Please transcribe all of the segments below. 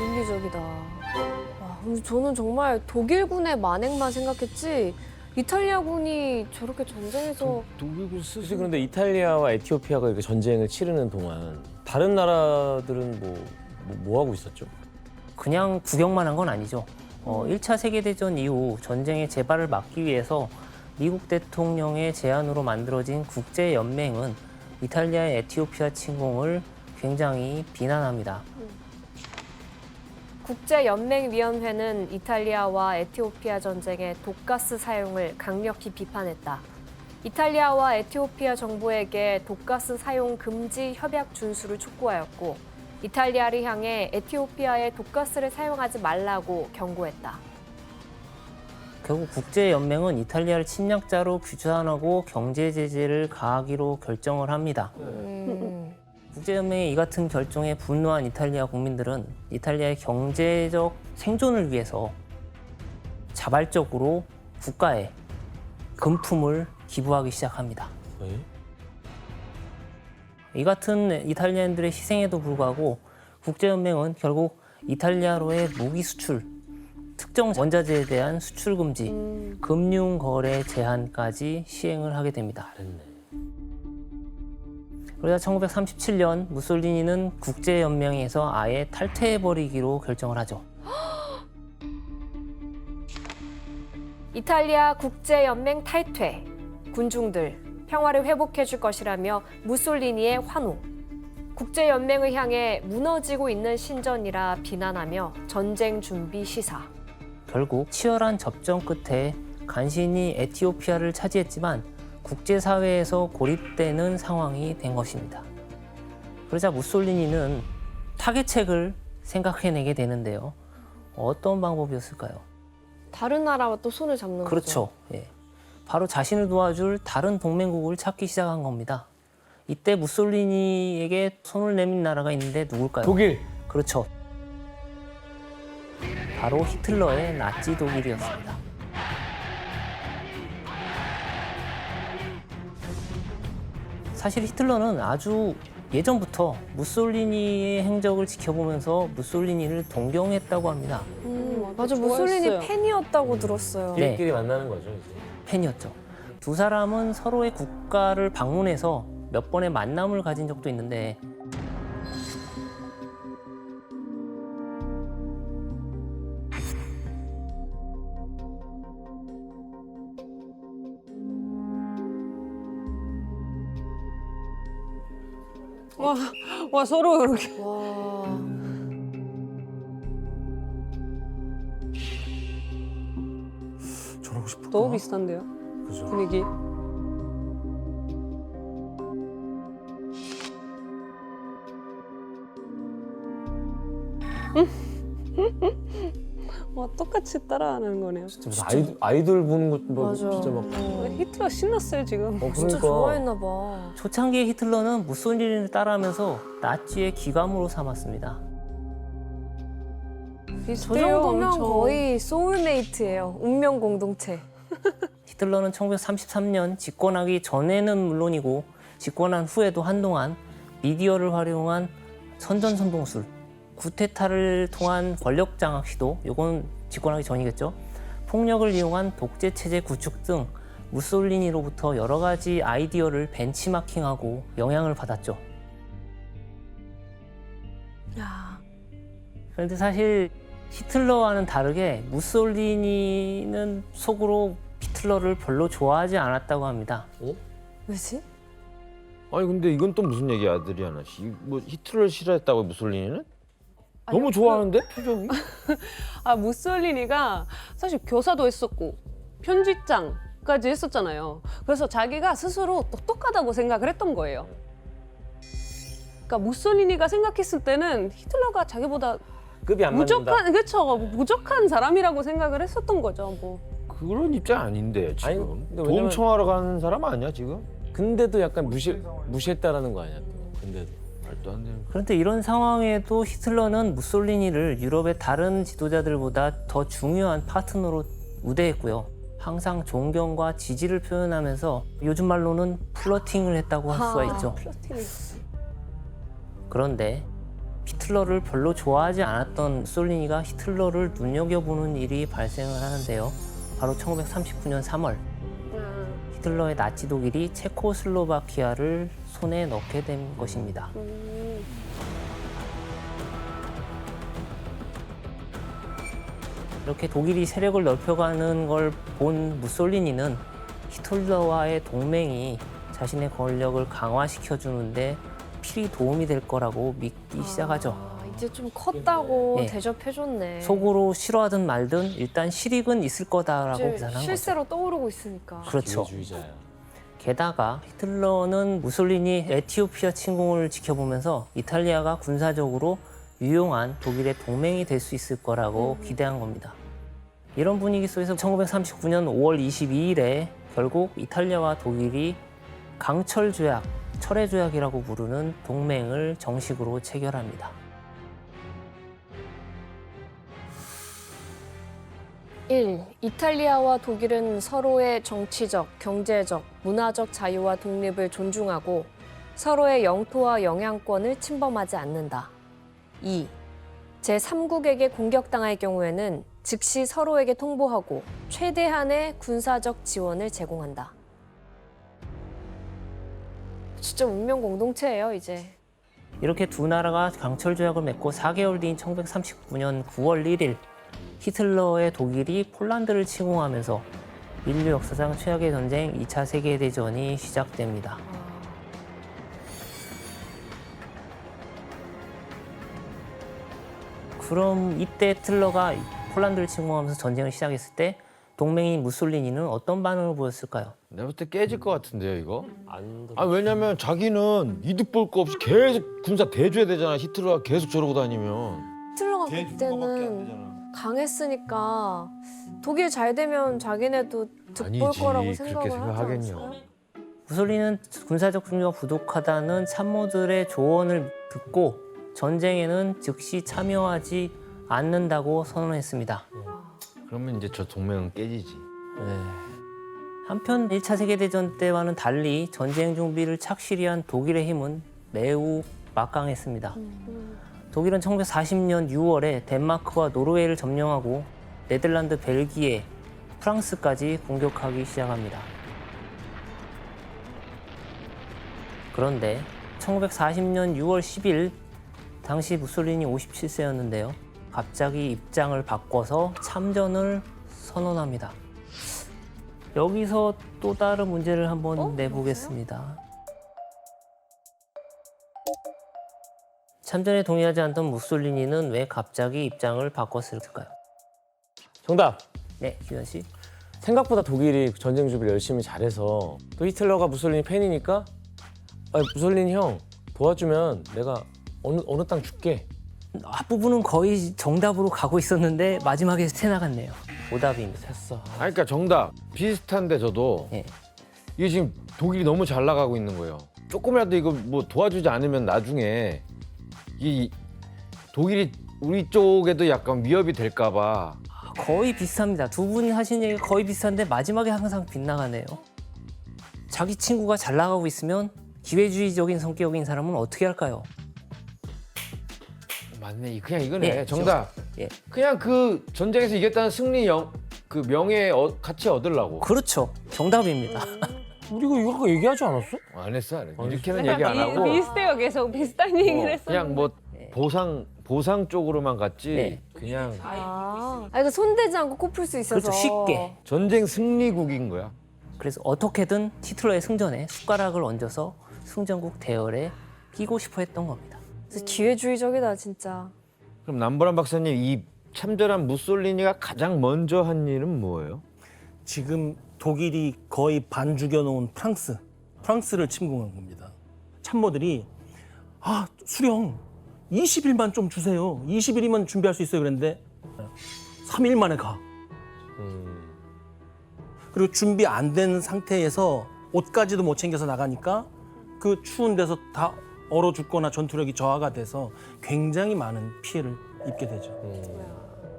비윤리적이다. 와, 근데 저는 정말 독일군의 만행만 생각했지 이탈리아군이 저렇게 전쟁에서 독일군 사실 그런데 이탈리아와 에티오피아가 이렇게 전쟁을 치르는 동안 다른 나라들은 뭐 하고 있었죠? 그냥 구경만 한 건 아니죠. 1차 세계대전 이후 전쟁의 재발을 막기 위해서 미국 대통령의 제안으로 만들어진 국제연맹은 이탈리아의 에티오피아 침공을 굉장히 비난합니다. 국제연맹위원회는 이탈리아와 에티오피아 전쟁의 독가스 사용을 강력히 비판했다. 이탈리아와 에티오피아 정부에게 독가스 사용 금지 협약 준수를 촉구하였고 이탈리아를 향해 에티오피아에 독가스를 사용하지 말라고 경고했다. 결국 국제연맹은 이탈리아를 침략자로 규탄하고 경제 제재를 가하기로 결정을 합니다. 국제연맹의 이 같은 결정에 분노한 이탈리아 국민들은 이탈리아의 경제적 생존을 위해서 자발적으로 국가에 금품을 기부하기 시작합니다. 네? 이 같은 이탈리아인들의 희생에도 불구하고 국제연맹은 결국 이탈리아로의 무기 수출, 특정 원자재에 대한 수출 금지, 금융 거래 제한까지 시행을 하게 됩니다. 그러자 1937년 무솔리니는 국제연맹에서 아예 탈퇴해버리기로 결정을 하죠. 이탈리아 국제연맹 탈퇴, 군중들 평화를 회복해줄 것이라며 무솔리니의 환호. 국제연맹을 향해 무너지고 있는 신전이라 비난하며 전쟁 준비 시사. 결국 치열한 접전 끝에 간신히 에티오피아를 차지했지만 국제사회에서 고립되는 상황이 된 것입니다. 그러자 무솔리니는 타개책을 생각해내게 되는데요. 어떤 방법이었을까요? 다른 나라와 또 손을 잡는 거죠. 그렇죠. 예. 바로 자신을 도와줄 다른 동맹국을 찾기 시작한 겁니다. 이때 무솔리니에게 손을 내민 나라가 있는데 누굴까요? 독일! 그렇죠. 바로 히틀러의 나치 독일이었습니다. 사실 히틀러는 아주 예전부터 무솔리니의 행적을 지켜보면서 무솔리니를 동경했다고 합니다. 맞아, 무솔리니 팬이었다고 들었어요. 네. 끼리끼리 만나는 거죠, 이제. 팬이었죠. 두 사람은 서로의 국가를 방문해서 몇 번의 만남을 가진 적도 있는데 와 서로 그렇게. 와. 저러고 싶을까? 너무 비슷한데요? 그죠. 분위기. 와 똑같이 따라하는 거네요. 진짜 무슨 아이돌 보는 것 뭐, 맞아. 진짜 막. 히트가 신났어요 지금. 그러니까. 진짜 좋아했나 봐. 초창기의 히틀러는 무솔리니를 따라하면서 나치의 귀감으로 삼았습니다. 저 비슷해요, 정도면 엄청. 거의 소울메이트예요. 운명 공동체. 히틀러는 1933년 집권하기 전에는 물론이고 집권한 후에도 한동안 미디어를 활용한 선전선동술, 구테타를 통한 권력 장악 시도, 이건 집권하기 전이겠죠. 폭력을 이용한 독재 체제 구축 등 무솔리니로부터 여러 가지 아이디어를 벤치마킹하고 영향을 받았죠. 야, 그런데 사실 히틀러와는 다르게 무솔리니는 속으로 히틀러를 별로 좋아하지 않았다고 합니다. 왜지? 아니 근데 이건 또 무슨 얘기야, 아드리아나 씨. 뭐 히틀러를 싫어했다고 무솔리니는? 아니요, 너무 좋아하는데 표정이? 아 무솔리니가 사실 교사도 했었고 편집장까지 했었잖아요. 그래서 자기가 스스로 똑똑하다고 생각을 했던 거예요. 그러니까 무솔리니가 생각했을 때는 히틀러가 자기보다 급이 안 맞는다. 무적한 그렇죠 무적한 사람이라고 생각을 했었던 거죠. 뭐 그런 입장 아닌데 지금. 아니, 근데 도움 왜냐면- 청하러 가는 사람 아니야 지금? 근데도 약간 무시했다라는 거 아니야, 또. 근데도. 말도 안 되는. 그런데 이런 상황에도 히틀러는 무솔리니를 유럽의 다른 지도자들보다 더 중요한 파트너로 우대했고요. 항상 존경과 지지를 표현하면서 요즘 말로는 플러팅을 했다고 할 수가 있죠. 플러팅. 그런데 히틀러를 별로 좋아하지 않았던 무솔리니가 히틀러를 눈여겨보는 일이 발생을 하는데요. 바로 1939년 3월 히틀러의 나치 독일이 체코슬로바키아를 손에 넣게 된 것입니다. 이렇게 독일이 세력을 넓혀가는 걸 본 무솔리니는 히틀러와의 동맹이 자신의 권력을 강화시켜주는데 필히 도움이 될 거라고 믿기 시작하죠. 아, 이제 좀 컸다고 예. 대접해줬네. 속으로 싫어하든 말든 일단 실익은 있을 거다라고 이제 계산한 거죠. 실세로 떠오르고 있으니까. 그렇죠. 기회주의자야. 게다가 히틀러는 무솔리니 에티오피아 침공을 지켜보면서 이탈리아가 군사적으로 유용한 독일의 동맹이 될 수 있을 거라고 기대한 겁니다. 이런 분위기 속에서 1939년 5월 22일에 결국 이탈리아와 독일이 강철 조약, 철회 조약이라고 부르는 동맹을 정식으로 체결합니다. 1. 이탈리아와 독일은 서로의 정치적, 경제적, 문화적 자유와 독립을 존중하고 서로의 영토와 영향권을 침범하지 않는다. 2. 제3국에게 공격당할 경우에는 즉시 서로에게 통보하고 최대한의 군사적 지원을 제공한다. 진짜 운명 공동체예요, 이제. 이렇게 두 나라가 강철 조약을 맺고 4개월 뒤인 1939년 9월 1일 히틀러의 독일이 폴란드를 침공하면서 인류 역사상 최악의 전쟁 2차 세계대전이 시작됩니다. 그럼 이때 히틀러가 폴란드를 침공하면서 전쟁을 시작했을 때 동맹인 무솔리니는 어떤 반응을 보였을까요? 내가 볼 때 깨질 것 같은데요, 이거? 안 아, 왜냐면 자기는 이득 볼 거 없이 계속 군사 대줘야 되잖아. 히틀러가 계속 저러고 다니면. 히틀러가 그때는 강했으니까 독일 잘 되면 자기네도 득볼 아니지, 거라고 그렇게 생각을 하지 생각하겠냐. 않았어요? 무솔리니는 군사적 중요가 부족하다는 참모들의 조언을 듣고 전쟁에는 즉시 참여하지 않는다고 선언했습니다. 그러면 이제 저 동맹은 깨지지. 한편 1차 세계대전 때와는 달리 전쟁 준비를 착실히 한 독일의 힘은 매우 막강했습니다. 독일은 1940년 6월에 덴마크와 노르웨이를 점령하고 네덜란드, 벨기에, 프랑스까지 공격하기 시작합니다. 그런데 1940년 6월 10일 당시 무솔리니 57세였는데요. 갑자기 입장을 바꿔서 참전을 선언합니다. 여기서 또 다른 문제를 한번 내보겠습니다. 참전에 동의하지 않던 무솔리니는 왜 갑자기 입장을 바꿨을까요? 정답. 네, 기현 씨. 생각보다 독일이 전쟁 준비를 열심히 잘해서 또 히틀러가 무솔리니 팬이니까 무솔리니 형 도와주면 내가 어느 땅 줄게. 앞부분은 거의 정답으로 가고 있었는데 마지막에 새 나갔네요. 오답입니다. 됐어. 아, 그러니까 정답 비슷한데 저도 예. 이게 지금 독일이 너무 잘 나가고 있는 거예요. 조금이라도 이거 뭐 도와주지 않으면 나중에 이 독일이 우리 쪽에도 약간 위협이 될까 봐. 거의 비슷합니다. 두 분 하신 얘기가 거의 비슷한데 마지막에 항상 빗나가네요. 자기 친구가 잘 나가고 있으면 기회주의적인 성격인 사람은 어떻게 할까요? 맞네. 그냥 이거네. 예, 정답. 예. 그냥 그 전쟁에서 이겼다는 승리 그 명예 같이 얻으려고. 그렇죠. 정답입니다. 우리가 이거 아까 얘기하지 않았어? 안 했어. 안 이렇게는 얘기 안 하고 비슷해요. 계속 비슷한 얘기를 했었는데. 그냥 뭐 보상 쪽으로만 갔지. 네. 그냥 그러니까 손대지 않고 코 풀 수 있어서. 그렇죠. 쉽게. 전쟁 승리국인 거야. 그래서 어떻게든 히틀러의 승전에 숟가락을 얹어서 승전국 대열에 끼고 싶어 했던 겁니다. 진짜 기회주의적이다, 진짜. 그럼 남보람 박사님 이 참전한 무솔리니가 가장 먼저 한 일은 뭐예요? 지금 독일이 거의 반 죽여놓은 프랑스를 침공한 겁니다. 참모들이 수령 20일만 좀 주세요. 20일이면 준비할 수 있어요. 그랬는데 3일 만에 가. 그리고 준비 안 된 상태에서 옷까지도 못 챙겨서 나가니까 그 추운 데서 다 얼어 죽거나 전투력이 저하가 돼서 굉장히 많은 피해를 입게 되죠.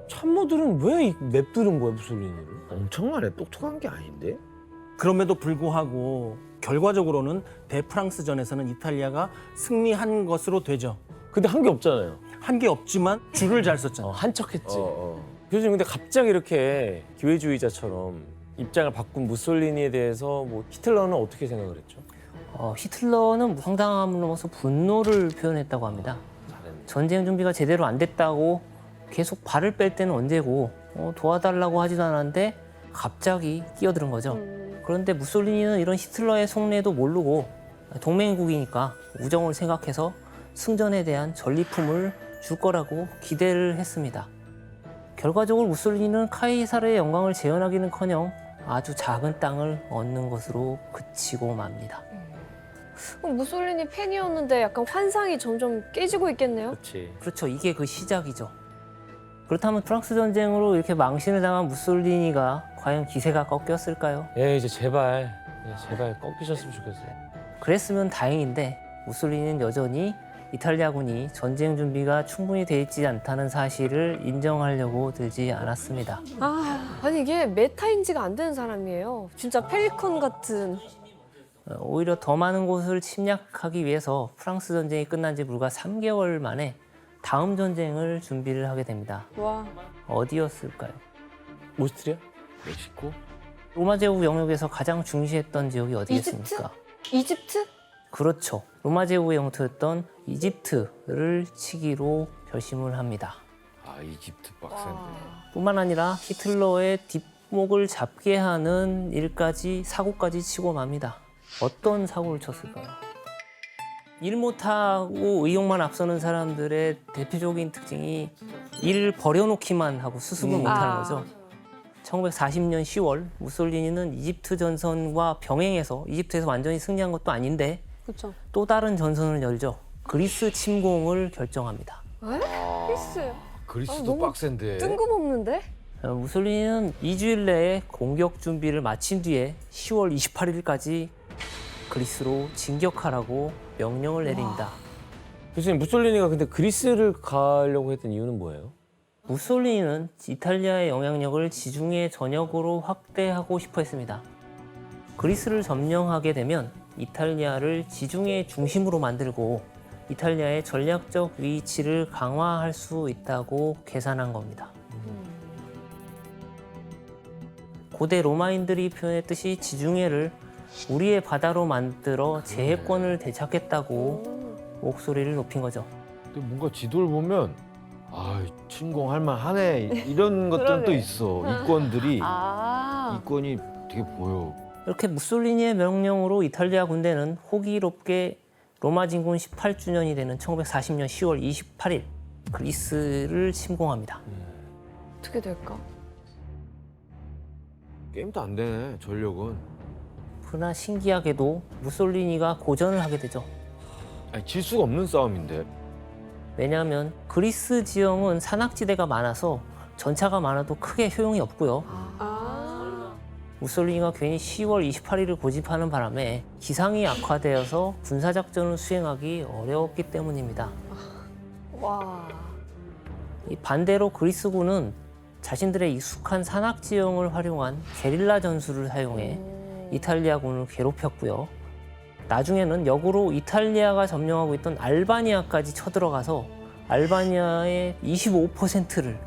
참모들은 왜 맵두른 거야 무솔리니를? 엄청나네. 똑똑한 게 아닌데? 그럼에도 불구하고 결과적으로는 대프랑스전에서는 이탈리아가 승리한 것으로 되죠. 근데 한 게 없잖아요. 한 게 없지만 줄을 잘 썼잖아요. 한척했지. 교수님 근데 갑자기 이렇게 기회주의자처럼 입장을 바꾼 무솔리니에 대해서 뭐 히틀러는 어떻게 생각을 했죠? 히틀러는 황당함으로써 분노를 표현했다고 합니다. 잘했네. 전쟁 준비가 제대로 안 됐다고 계속 발을 뺄 때는 언제고 도와달라고 하지도 않았는데 갑자기 끼어드는 거죠. 그런데 무솔리니는 이런 히틀러의 속내도 모르고 동맹국이니까 우정을 생각해서 승전에 대한 전리품을 줄 거라고 기대를 했습니다. 결과적으로 무솔리니는 카이사르의 영광을 재현하기는커녕 아주 작은 땅을 얻는 것으로 그치고 맙니다. 무솔리니 팬이었는데 약간 환상이 점점 깨지고 있겠네요. 그렇지. 그렇죠. 이게 그 시작이죠. 그렇다면 프랑스 전쟁으로 이렇게 망신을 당한 무솔리니가 과연 기세가 꺾였을까요? 이제 제발 꺾이셨으면 좋겠어요. 그랬으면 다행인데 무솔리니는 여전히 이탈리아군이 전쟁 준비가 충분히 돼 있지 않다는 사실을 인정하려고 들지 않았습니다. 아니 이게 메타인지가 안 되는 사람이에요. 진짜 펠리컨 같은. 오히려 더 많은 곳을 침략하기 위해서 프랑스 전쟁이 끝난 지 불과 3개월 만에 다음 전쟁을 준비를 하게 됩니다. 와. 어디였을까요? 오스트리아? 멕시코? 로마 제국 영역에서 가장 중시했던 지역이 어디겠습니까? 이집트? 그렇죠. 로마 제국의 영토였던 이집트를 치기로 결심을 합니다. 아 이집트 빡센데. 뿐만 아니라 히틀러의 뒷목을 잡게 하는 사고까지 치고 맙니다. 어떤 사고를 쳤을까요? 일 못하고 의욕만 앞서는 사람들의 대표적인 특징이 일을 버려놓기만 하고 수습을 못하는 거죠. 1940년 10월 무솔리니는 이집트 전선과 병행해서 이집트에서 완전히 승리한 것도 아닌데 그렇죠. 또 다른 전선을 열죠. 그리스 침공을 결정합니다. 필수요. 그리스도 너무 빡센데. 뜬금없는데? 무솔리니는 2주일 내에 공격 준비를 마친 뒤에 10월 28일까지 그리스로 진격하라고 명령을 내립니다. 교수님 무솔리니가 근데 그리스를 가려고 했던 이유는 뭐예요? 무솔리니는 이탈리아의 영향력을 지중해 전역으로 확대하고 싶어 했습니다. 그리스를 점령하게 되면 이탈리아를 지중해 중심으로 만들고 이탈리아의 전략적 위치를 강화할 수 있다고 계산한 겁니다. 고대 로마인들이 표현했듯이 지중해를 우리의 바다로 만들어 제해권을 되찾겠다고 목소리를 높인 거죠. 근데 뭔가 지도를 보면 침공할 만하네 이런 것들은 또 그러게. 있어. 이권들이 아. 이권이 되게 보여. 이렇게 무솔리니의 명령으로 이탈리아 군대는 호기롭게 로마 진군 18주년이 되는 1940년 10월 28일 그리스를 침공합니다. 어떻게 될까? 게임도 안 되네 전력은. 그러나 신기하게도 무솔리니가 고전을 하게 되죠. 아니, 질 수가 없는 싸움인데. 왜냐하면 그리스 지형은 산악지대가 많아서 전차가 많아도 크게 효용이 없고요. 아. 무솔리니가 괜히 10월 28일을 고집하는 바람에 기상이 악화되어서 군사작전을 수행하기 어려웠기 때문입니다. 와. 이 반대로 그리스군은 자신들의 익숙한 산악지형을 활용한 게릴라 전술을 사용해 이탈리아군을 괴롭혔고요. 나중에는 역으로 이탈리아가 점령하고 있던 알바니아까지 쳐들어가서 알바니아의 25%를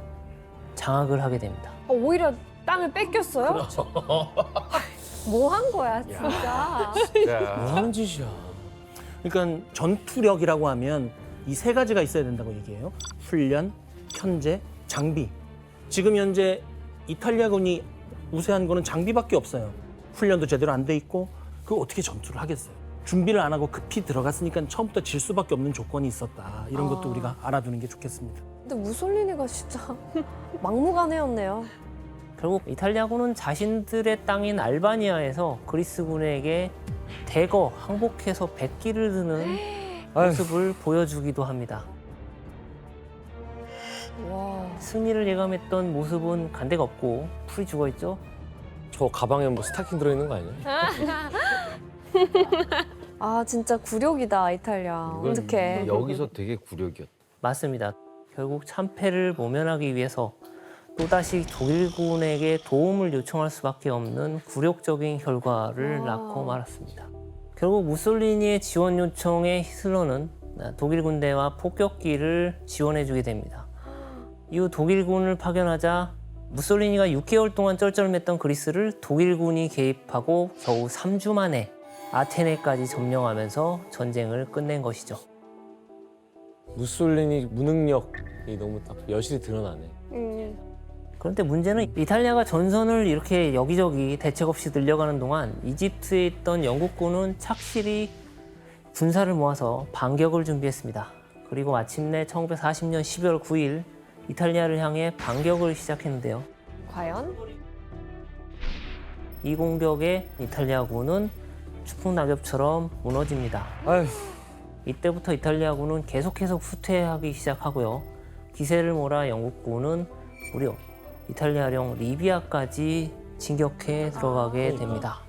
장악을 하게 됩니다. 오히려 땅을 뺏겼어요? 그렇죠. 뭐 한 거야 진짜. 뭐 하는 짓이야. 그러니까 전투력이라고 하면 이 세 가지가 있어야 된다고 얘기해요. 훈련, 편제, 장비. 지금 현재 이탈리아군이 우세한 거는 장비밖에 없어요. 훈련도 제대로 안 돼 있고 그거 어떻게 전투를 하겠어요. 준비를 안 하고 급히 들어갔으니까 처음부터 질 수밖에 없는 조건이 있었다. 이런 것도 우리가 알아두는 게 좋겠습니다. 근데 무솔리니가 진짜 막무가내였네요. 결국 이탈리아군은 자신들의 땅인 알바니아에서 그리스군에게 대거 항복해서 백기를 드는 모습을 보여주기도 합니다. 와. 승리를 예감했던 모습은 간데가 없고 풀이 죽어있죠. 저 가방에 뭐 스타킹 들어있는 거 아니야? 아 진짜 굴욕이다 이탈리아. 이건 어떡해. 여기서 되게 굴욕이었다. 맞습니다. 결국 참패를 모면하기 위해서 또다시 독일군에게 도움을 요청할 수밖에 없는 굴욕적인 결과를 낳고 말았습니다. 결국 무솔리니의 지원 요청에 히틀러는 독일 군대와 폭격기를 지원해주게 됩니다. 이후 독일군을 파견하자 무솔리니가 6개월 동안 쩔쩔맸던 그리스를 독일군이 개입하고 겨우 3주 만에 아테네까지 점령하면서 전쟁을 끝낸 것이죠. 무솔리니 무능력이 너무 딱 여실히 드러나네. 그런데 문제는 이탈리아가 전선을 이렇게 여기저기 대책 없이 늘려가는 동안 이집트에 있던 영국군은 착실히 군사를 모아서 반격을 준비했습니다. 그리고 마침내 1940년 12월 9일 이탈리아를 향해 반격을 시작했는데요. 과연? 이 공격에 이탈리아군은 추풍낙엽처럼 무너집니다. 아휴. 이때부터 이탈리아군은 계속해서 후퇴하기 시작하고요. 기세를 몰아 영국군은 무려 이탈리아령 리비아까지 진격해 들어가게 됩니다.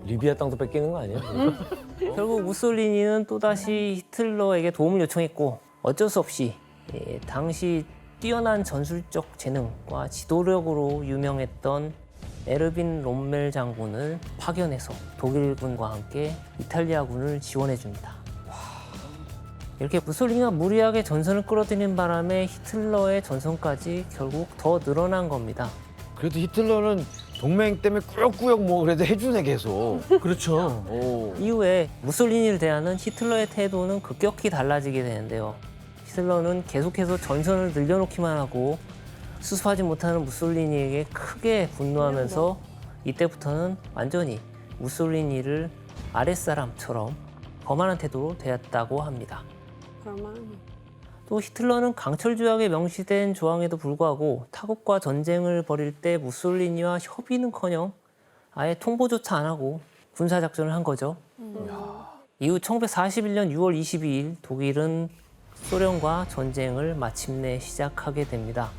리비아 땅도 뺏기는 거 아니야? 결국 무솔리니는 또다시 히틀러에게 도움을 요청했고 어쩔 수 없이 당시 뛰어난 전술적 재능과 지도력으로 유명했던 에르빈 롬멜 장군을 파견해서 독일군과 함께 이탈리아군을 지원해줍니다. 이렇게 무솔리니가 무리하게 전선을 끌어들이는 바람에 히틀러의 전선까지 결국 더 늘어난 겁니다. 그래도 히틀러는 동맹 때문에 꾸역꾸역 뭐 그래도 해주네 계속. 그렇죠. 오. 이후에 무솔리니를 대하는 히틀러의 태도는 급격히 달라지게 되는데요. 히틀러는 계속해서 전선을 늘려놓기만 하고 수습하지 못하는 무솔리니에게 크게 분노하면서 이때부터는 완전히 무솔리니를 아랫사람처럼 거만한 태도로 대했다고 합니다. 그러면 또 히틀러는 강철 조약에 명시된 조항에도 불구하고 타국과 전쟁을 벌일 때 무솔리니와 협의는커녕 아예 통보조차 안 하고 군사작전을 한 거죠. 이후 1941년 6월 22일 독일은 소련과 전쟁을 마침내 시작하게 됩니다.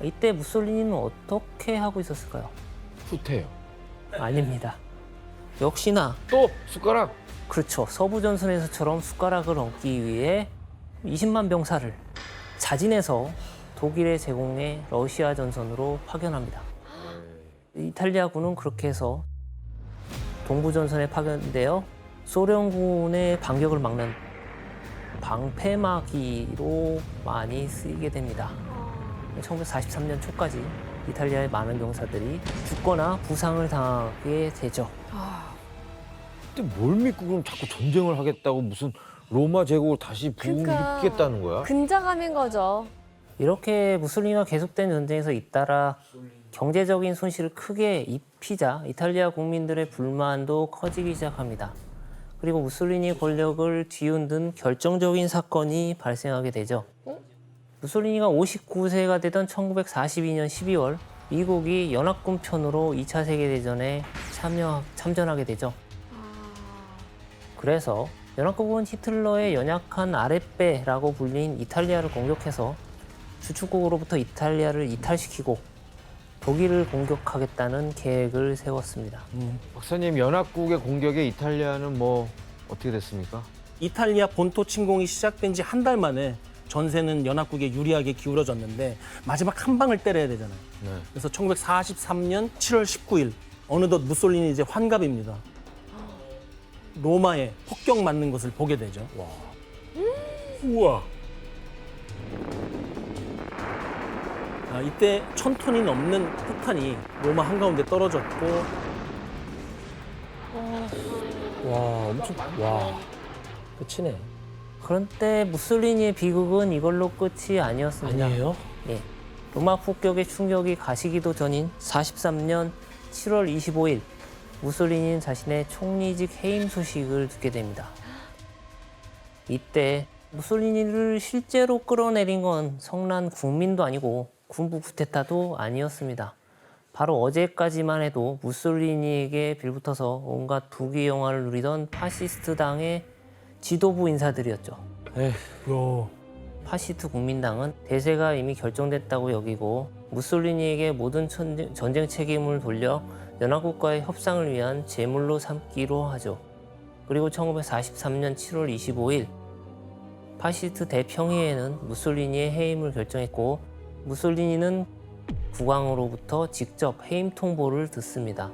이때 무솔리니는 어떻게 하고 있었을까요? 후퇴요. 아닙니다. 역시나 또 숟가락. 그렇죠. 서부 전선에서처럼 숟가락을 얹기 위해 20만 병사를 자진해서 독일에 제공해 러시아 전선으로 파견합니다. 이탈리아군은 그렇게 해서 동부 전선에 파견되어 소련군의 반격을 막는 방패막이로 많이 쓰이게 됩니다. 1943년 초까지 이탈리아의 많은 병사들이 죽거나 부상을 당하게 되죠. 근데 뭘 믿고 그럼 자꾸 전쟁을 하겠다고 무슨 로마 제국을 다시 그러니까. 부흥시키겠다는 거야? 근자감인 거죠. 이렇게 무솔리니가 계속된 전쟁에서 잇따라 경제적인 손실을 크게 입히자 이탈리아 국민들의 불만도 커지기 시작합니다. 그리고 무솔리니 권력을 뒤흔든 결정적인 사건이 발생하게 되죠. 무솔리니가 59세가 되던 1942년 12월 미국이 연합군 편으로 2차 세계대전에 참전하게 되죠. 그래서 연합국은 히틀러의 연약한 아랫배라고 불린 이탈리아를 공격해서 주축국으로부터 이탈리아를 이탈시키고 독일을 공격하겠다는 계획을 세웠습니다. 박사님, 연합국의 공격에 이탈리아는 뭐 어떻게 됐습니까? 이탈리아 본토 침공이 시작된 지 한 달 만에 전세는 연합국에 유리하게 기울어졌는데 마지막 한 방을 때려야 되잖아요. 네. 그래서 1943년 7월 19일 어느덧 무솔리니 이제 환갑입니다. 로마에 폭격 맞는 것을 보게 되죠. 우와. 이때 1000톤이 넘는 폭탄이 로마 한가운데 떨어졌고 와, 엄청 와. 끝이네. 그런데 무솔리니의 비극은 이걸로 끝이 아니었습니다. 아니에요? 예. 로마 폭격의 충격이 가시기도 전인 43년 7월 25일 무솔리니는 자신의 총리직 해임 소식을 듣게 됩니다. 이때 무솔리니를 실제로 끌어내린 건 성난 국민도 아니고 군부 쿠데타도 아니었습니다. 바로 어제까지만 해도 무솔리니에게 빌붙어서 온갖 부귀 영화를 누리던 파시스트 당의 지도부 인사들이었죠. 에휴. 파시스트 국민당은 대세가 이미 결정됐다고 여기고 무솔리니에게 모든 전쟁 책임을 돌려 연합국과의 협상을 위한 제물로 삼기로 하죠. 그리고 1943년 7월 25일 파시스트 대평의회는 무솔리니의 해임을 결정했고 무솔리니는 국왕으로부터 직접 해임 통보를 듣습니다.